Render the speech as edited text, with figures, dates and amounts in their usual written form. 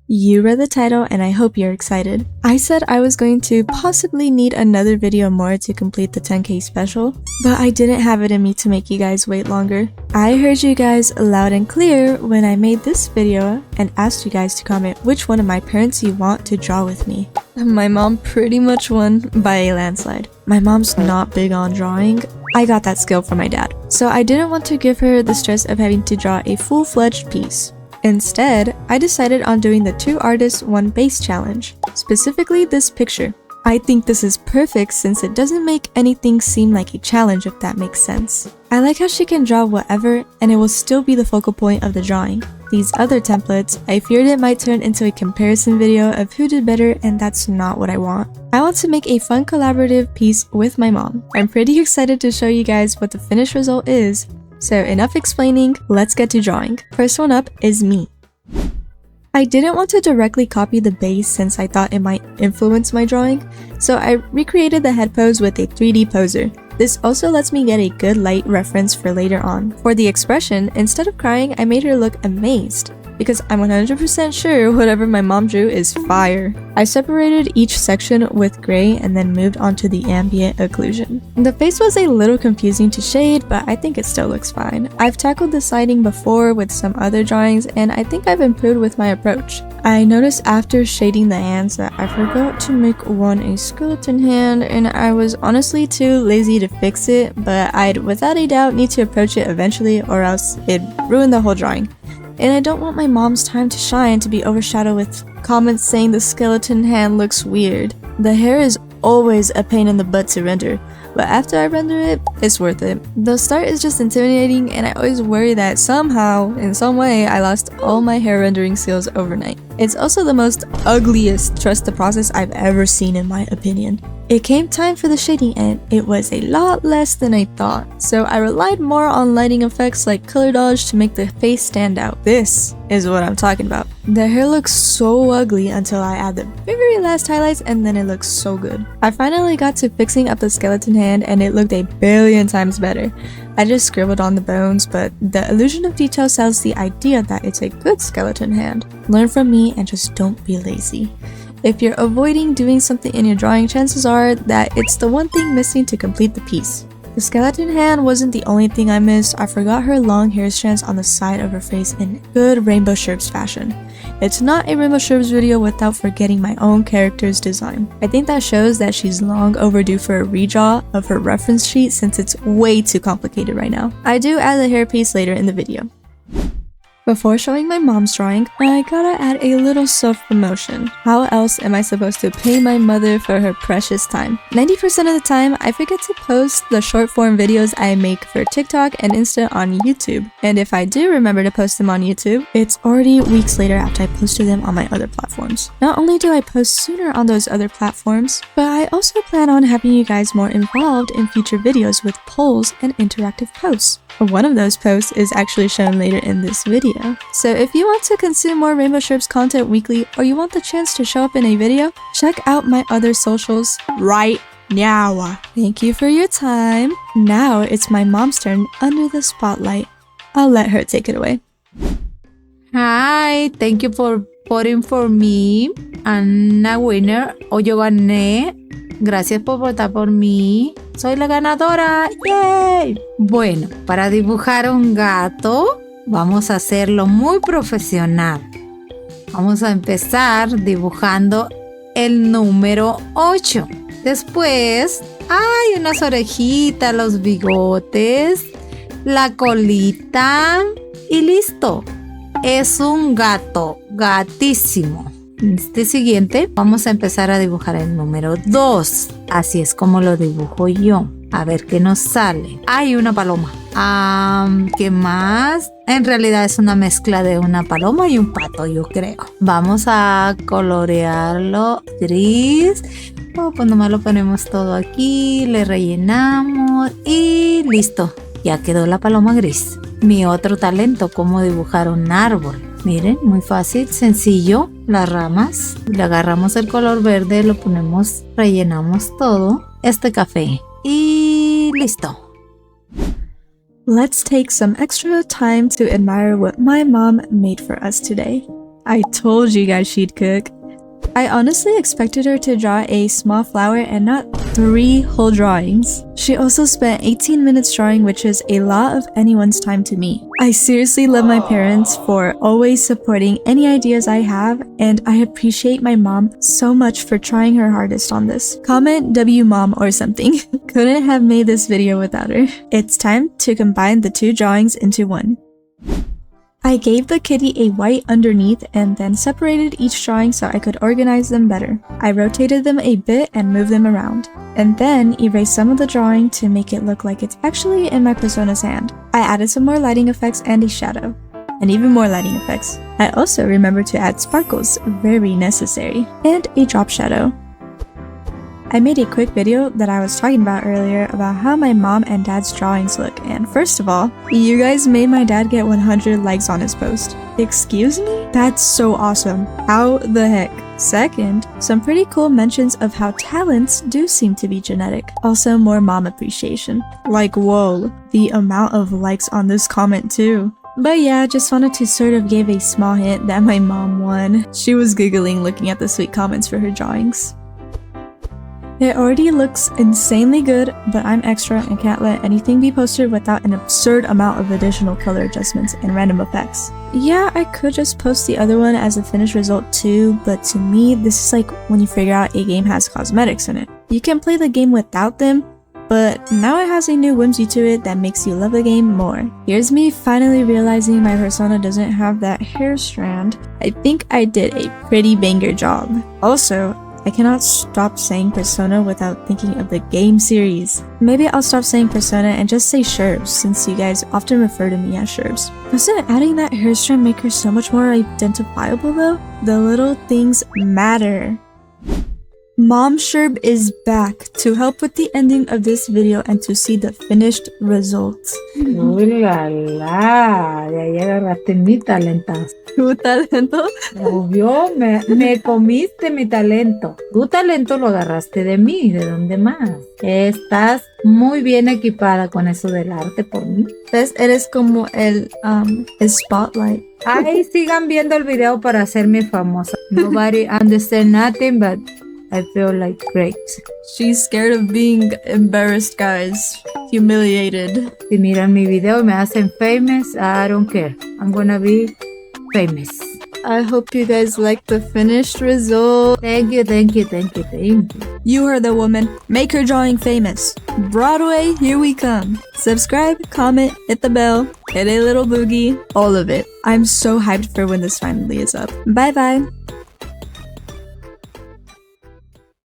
You read the title and I hope you're excited. I said I was going to possibly need another video more to complete the 10K special, but I didn't have it in me to make you guys wait longer. I heard you guys loud and clear when I made this video and asked you guys to comment which one of my parents you want to draw with me. My mom pretty much won by a landslide. My mom's not big on drawing. I got that skill from my dad, so I didn't want to give her the stress of having to draw a full-fledged piece. Instead, I decided on doing the 2 artists 1 base challenge, specifically this picture. I think this is perfect since it doesn't make anything seem like a challenge, if that makes sense. I like how she can draw whatever and it will still be the focal point of the drawing. These other templates, I feared it might turn into a comparison video of who did better, and that's not what I want. I want to make a fun collaborative piece with my mom. I'm pretty excited to show you guys what the finished result is. So enough explaining, let's get to drawing. First one up is me. I didn't want to directly copy the base since I thought it might influence my drawing, so I recreated the head pose with a 3D poser. This also lets me get a good light reference for later on. For the expression, instead of crying, I made her look amazed, because I'm 100% sure whatever my mom drew is fire. I separated each section with gray and then moved on to the ambient occlusion. The face was a little confusing to shade, but I think it still looks fine. I've tackled the siding before with some other drawings, and I think I've improved with my approach. I noticed after shading the hands that I forgot to make one a skeleton hand, and I was honestly too lazy to fix it, but I'd without a doubt need to approach it eventually or else it'd ruin the whole drawing. And I don't want my mom's time to shine to be overshadowed with comments saying the skeleton hand looks weird. The hair is always a pain in the butt to render, but after I render it, it's worth it. The start is just intimidating, and I always worry that somehow, in some way, I lost all my hair rendering skills overnight. It's also the most ugliest trust the process I've ever seen in my opinion. It came time for the shading and it was a lot less than I thought, so I relied more on lighting effects like color dodge to make the face stand out. This is what I'm talking about. The hair looks so ugly until I add the very last highlights and then it looks so good. I finally got to fixing up the skeleton hand and it looked a billion times better. I just scribbled on the bones, but the illusion of detail sells the idea that it's a good skeleton hand. Learn from me and just don't be lazy. If you're avoiding doing something in your drawing, chances are that it's the one thing missing to complete the piece. The skeleton hand wasn't the only thing I missed. I forgot her long hair strands on the side of her face in good MOMSHERBS fashion. It's not a MOMSHERBS video without forgetting my own character's design. I think that shows that she's long overdue for a redraw of her reference sheet since it's way too complicated right now. I do add the hair piece later in the video. Before showing my mom's drawing, I gotta add a little self-promotion. How else am I supposed to pay my mother for her precious time? 90% of the time, I forget to post the short-form videos I make for TikTok and Insta on YouTube. And if I do remember to post them on YouTube, it's already weeks later after I posted them on my other platforms. Not only do I post sooner on those other platforms, but I also plan on having you guys more involved in future videos with polls and interactive posts. One of those posts is actually shown later in this video. So if you want to consume more MOMSHERBS content weekly or you want the chance to show up in a video, check out my other socials right now. Thank you for your time. Now it's my mom's turn under the spotlight. I'll let her take it away. Hi, thank you for voting for me. I'm a winner. Hoy yo gané. Gracias por votar por mí. Soy la ganadora. ¡Yay! Bueno, para dibujar un gato, vamos a hacerlo muy profesional. Vamos a empezar dibujando el número 8. Después, hay unas orejitas, los bigotes, la colita y listo. Es un gato, gatísimo. Este siguiente vamos a empezar a dibujar el número 2. Así es como lo dibujo yo. A ver qué nos sale. Hay una paloma. ¿Qué más? En realidad es una mezcla de una paloma y un pato, yo creo. Vamos a colorearlo gris. Pues nomás lo ponemos todo aquí, le rellenamos y listo. Ya quedó la paloma gris. Mi otro talento, cómo dibujar un árbol. Miren, muy fácil, sencillo. Las ramas, le agarramos el color verde, lo ponemos, rellenamos todo. Este café. Y listo. Let's take some extra time to admire what my mom made for us today. I told you guys she'd cook. I honestly expected her to draw a small flower and not 3 whole drawings. She also spent 18 minutes drawing, which is a lot of anyone's time to me. I seriously love my parents for always supporting any ideas I have, and I appreciate my mom so much for trying her hardest on this. Comment W mom or something. Couldn't have made this video without her. It's time to combine the 2 drawings into one. I gave the kitty a white underneath and then separated each drawing so I could organize them better. I rotated them a bit and moved them around, and then erased some of the drawing to make it look like it's actually in my persona's hand. I added some more lighting effects and a shadow, and even more lighting effects. I also remembered to add sparkles, very necessary, and a drop shadow. I made a quick video that I was talking about earlier about how my mom and dad's drawings look, and first of all, you guys made my dad get 100 likes on his post. Excuse me? That's so awesome. How the heck? Second, some pretty cool mentions of how talents do seem to be genetic. Also, more mom appreciation. Like, whoa, the amount of likes on this comment too. But yeah, just wanted to sort of give a small hint that my mom won. She was giggling looking at the sweet comments for her drawings. It already looks insanely good, but I'm extra and can't let anything be posted without an absurd amount of additional color adjustments and random effects. Yeah, I could just post the other one as a finished result too, but to me, this is like when you figure out a game has cosmetics in it. You can play the game without them, but now it has a new whimsy to it that makes you love the game more. Here's me finally realizing my persona doesn't have that hair strand. I think I did a pretty banger job. Also, I cannot stop saying Persona without thinking of the game series. Maybe I'll stop saying Persona and just say Sherbs, since you guys often refer to me as Sherbs. Doesn't adding that hair strand make her so much more identifiable though? The little things matter. MOMSHERBS is back to help with the ending of this video and to see the finished results. ¡Uy, la, la! De ahí agarraste mi talento. ¿Tu talento? Obvio, me comiste mi talento. Tu talento lo agarraste de mí, ¿de dónde más? Estás muy bien equipada con eso del arte por mí. ¿Ves? Eres como el spotlight. Ay, sigan viendo el video para hacerme famosa. Nobody understand nothing, but I feel like great. She's scared of being embarrassed, guys. Humiliated. Si miran mi video y me hacen famous, I don't care. I'm gonna be famous. I hope you guys like the finished result. Thank you, thank you, thank you, thank you. You heard the woman. Make her drawing famous. Broadway, here we come. Subscribe, comment, hit the bell, hit a little boogie, all of it. I'm so hyped for when this finally is up. Bye bye.